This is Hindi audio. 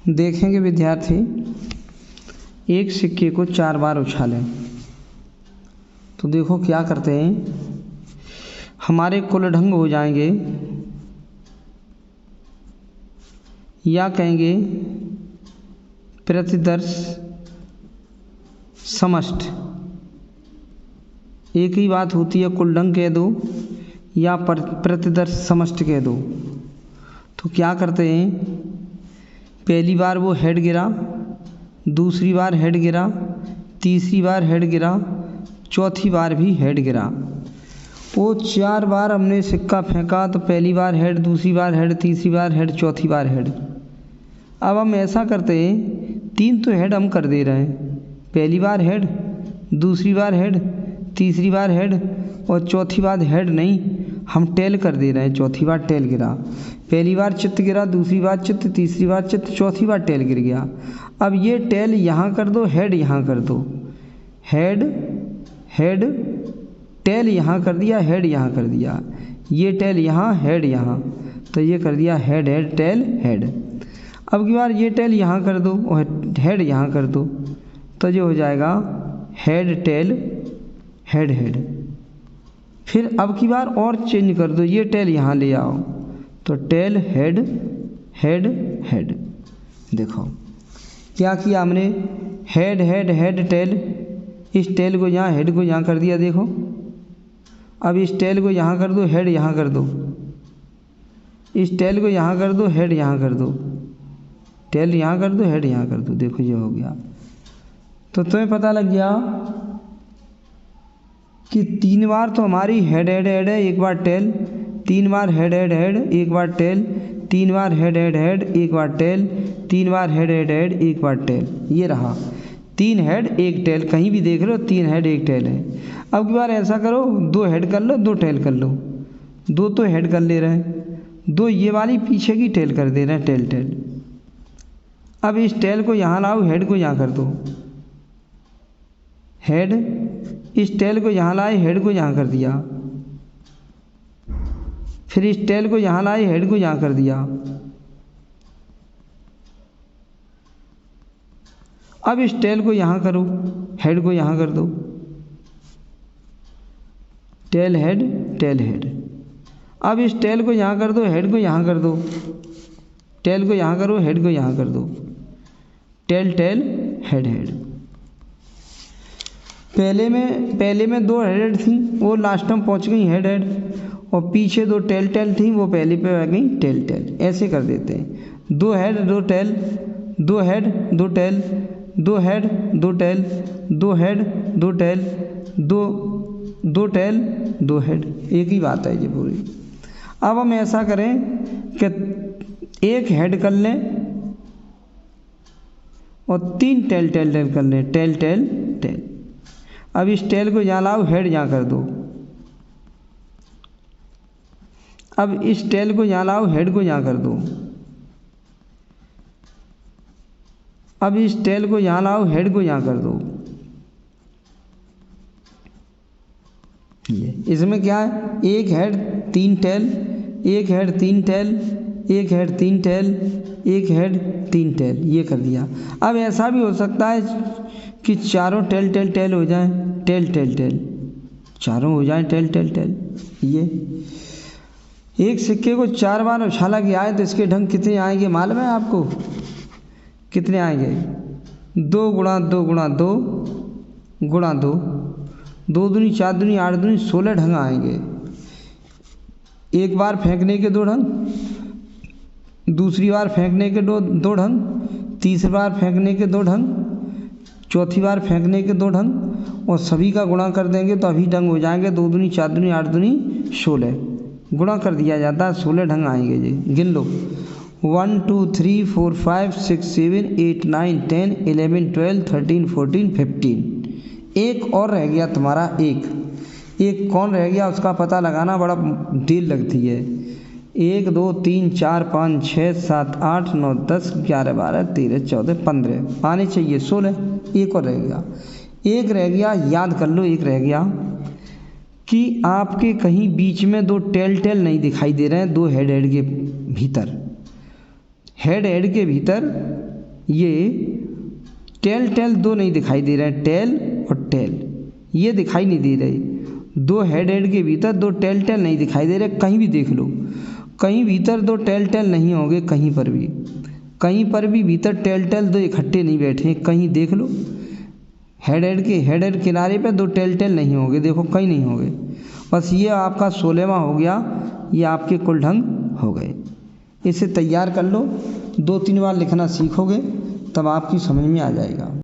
देखेंगे विद्यार्थी, एक सिक्के को 4 बार उछालें तो देखो क्या करते हैं, हमारे कुल ढंग हो जाएंगे या कहेंगे प्रतिदर्श समष्टि। एक ही बात होती है, कुल ढंग कह दो या प्रतिदर्श समष्टि कह दो। तो क्या करते हैं, पहली बार वो हेड गिरा, दूसरी बार हेड गिरा, तीसरी बार हेड गिरा, चौथी बार भी हेड गिरा। वो 4 बार हमने सिक्का फेंका तो पहली बार हेड, दूसरी बार हेड, तीसरी बार हेड, चौथी बार हेड। अब हम ऐसा करते हैं, 3 तो हेड हम कर दे रहे हैं, पहली बार हेड, दूसरी बार हेड, तीसरी बार हेड और चौथी बार हेड नहीं, हम टेल कर दे रहे हैं। चौथी बार टेल गिरा, पहली बार चित्त गिरा, दूसरी बार चित्त, तीसरी बार चित्त, चौथी बार टेल गिर गया। अब ये टेल यहाँ कर दो, हेड यहाँ कर दो, हेड हेड टेल यहाँ कर दिया, हेड यहाँ कर दिया, ये टेल यहाँ, हेड यहाँ, तो ये कर दिया हेड हेड टेल हेड। अब की बार ये टेल यहाँ कर दो और हेड यहाँ कर दो, तो ये हो जाएगा हेड टेल हेड हेड। फिर अब की बार और चेंज कर दो, ये टेल यहाँ ले आओ तो टेल हेड हेड हेड। देखो क्या किया हमने, हेड हेड हेड टेल, इस टेल को यहाँ, हेड को यहाँ कर दिया। देखो अब इस टेल को यहाँ कर दो, हेड यहाँ कर दो, इस टेल को यहाँ कर दो, हेड यहाँ कर दो, टेल यहाँ कर दो, हेड यहाँ कर दो। देखो ये हो गया। तो तुम्हें पता लग गया कि 3 बार तो हमारी हेड हेड हेड है, एक बार टेल, 3 बार हेड हेड हेड, एक बार टेल, 3 बार हेड हेड हेड, एक बार टेल, 3 बार हेड हेड हेड, एक बार टेल। ये रहा 3 हेड 1 टेल, कहीं भी देख लो 3 हेड 1 टेल है। अब की बार ऐसा करो, 2 हेड कर लो, 2 टेल कर लो, 2 तो हेड कर ले रहे हैं, 2 ये वाली पीछे की टेल कर दे रहे हैं, टेल टेल। अब इस टेल को यहाँ लाओ, हेड को यहाँ कर दो, हेड, इस टेल को यहाँ लाए, हेड को यहाँ कर दिया, फिर इस टेल को यहाँ लाए, हेड को यहाँ कर दिया। अब इस टेल को यहाँ करो, हेड को यहाँ कर दो, टेल हेड टेल हेड। अब इस टेल को यहाँ कर दो, हेड को यहाँ कर दो, टेल को यहाँ करो, हेड को यहाँ कर दो, टेल टेल हेड हेड। पहले में 2 हेड थी, वो लास्ट में पहुँच गई हेड हेड, और पीछे 2 टेल टेल थी, वो पहले पे आ गई टेल टेल। ऐसे कर देते हैं, 2 head 2 tail, 2 head 2 tail, 2 head 2 tail, 2 head 2 tail, 2 tail 2 head. एक ही बात है ये पूरी। अब हम ऐसा करें कि 1 हेड कर लें और 3 टेल टेल टेल कर लें, टेल टेल टेल। अब इस टेल को यहाँ लाओ, हेड यहाँ कर दो, अब इस टेल को यहाँ लाओ, हेड को यहाँ कर दो, अब इस टेल को यहाँ लाओ, हेड को यहाँ कर दो। ये इसमें क्या है, 1 head 3 tail, 1 head 3 tail, 1 head 3 tail, 1 head 3 tail, ये कर दिया। अब ऐसा भी हो सकता है कि चारों टेल टेल टेल हो जाएं, टेल टेल टेल, चारों हो जाएं टेल टेल टेल। ये एक सिक्के को 4 बार उछाला गया है तो इसके ढंग कितने आएंगे मालूम है आपको? कितने आएंगे? 2 गुणा 2 गुणा 2 गुणा 2, 2 दूनी 4 दूनी 8 दूनी 16 ढंग आएंगे। एक बार फेंकने के 2 ढंग, दूसरी बार फेंकने के 2 ढंग, तीसरी बार फेंकने के 2 ढंग, चौथी बार फेंकने के 2 ढंग, और सभी का गुणा कर देंगे तो अभी ढंग हो जाएंगे। 2 दूनी 4 दूनी 8 दूनी 16, गुणा कर दिया जाता है, 16 ढंग आएंगे जी। गिन लो, 1 2 3 4 5 6 7 8 9 10 11 12 13 14 15। एक और रह गया तुम्हारा, एक कौन रह गया उसका पता लगाना बड़ा देर लगती है। 1 2 3 4 5 6 7 8 9 10 11 12 13 14 15 आने चाहिए, 16। एक और रह गया, एक रह गया, याद कर लो। एक रह गया कि आपके कहीं बीच में 2 टेल टेल नहीं दिखाई दे रहे हैं, 2 हेड हेड के भीतर, हेड हेड के भीतर ये टेल टेल दो नहीं दिखाई दे रहे हैं, टेल और टेल ये दिखाई नहीं दे रहे। दो हेड हेड के भीतर दो टेल टेल नहीं दिखाई दे रहे, कहीं भी देख लो, कहीं भीतर दो टेल टेल नहीं होंगे, कहीं पर भी भीतर टेल टेल दो इकट्ठे नहीं बैठे हैं, कहीं देख लो। हेड हेड किनारे पे दो टेल टेल नहीं होंगे, देखो कहीं नहीं होंगे। बस ये आपका 16वां हो गया, ये आपके कुल ढंग हो गए। इसे तैयार कर लो, 2-3 बार लिखना सीखोगे तब आपकी समझ में आ जाएगा।